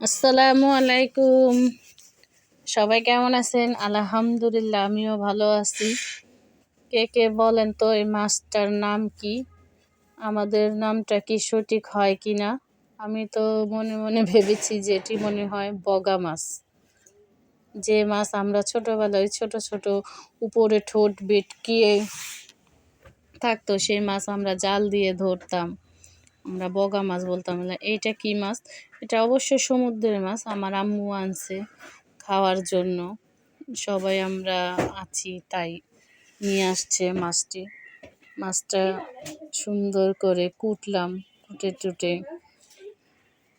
আসসালামু আলাইকুম। সবাই কেমন আছেন? আলহামদুলিল্লাহ, আমিও ভালো আছি। কে কে বলেন তো এই মাছটার নাম কি? আমাদের নামটা কি সঠিক হয় কি না? আমি তো মনে মনে ভেবেছি যে এটি মনে হয় বগা মাছ। যে মাছ আমরা ছোটবেলায় ছোট ছোট উপরে ঠোঁট বেটকিয়ে থাকতো, সেই মাছ আমরা জাল দিয়ে ধরতাম। আমরা বগা মাছ বলতাম না। এইটা কি মাছ? এটা অবশ্যই সমুদ্রের মাছ। আমার আম্মু আনছে খাওয়ার জন্য। সবাই আমরা আছি তাই নিয়ে আসছে মাছটি। মাছটা সুন্দর করে কুটলাম, কুটে টুটে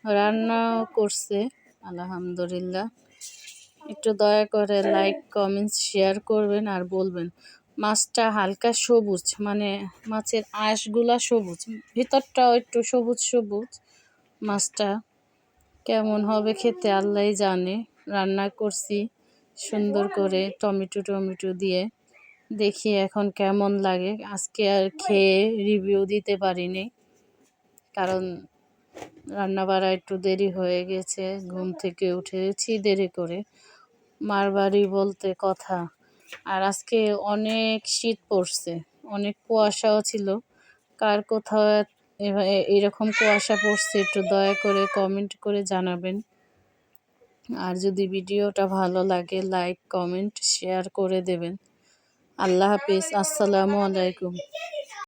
রান্নাও করছে আলহামদুলিল্লাহ। একটু দয়া করে লাইক কমেন্টস শেয়ার করবেন আর বলবেন। মাছটা হালকা সবুজ, মানে মাছের আঁশগুলা সবুজ, ভিতরটাও একটু সবুজ সবুজ। মাছটা কেমন হবে খেতে আল্লাহই জানে। রান্না করছি সুন্দর করে টমেটো টমেটো দিয়ে। দেখি এখন কেমন লাগে। আজকে আর খেয়ে রিভিউ দিতে পারিনি, কারণ রান্না বাড়া একটু দেরি হয়ে গেছে। ঘুম থেকে উঠেছি দেরি করে, মার বাড়ি বলতে কথা। আর আজকে অনেক শীত পড়ছে, অনেক কুয়াশাও ছিল। কার কোথাও এরকম কুয়াশা পড়ছে একটু দয়া করে কমেন্ট করে জানাবেন। আর যদি ভিডিওটা ভালো লাগে লাইক কমেন্ট শেয়ার করে দেবেন। আল্লাহ হাফিজ, আসসালামু আলাইকুম।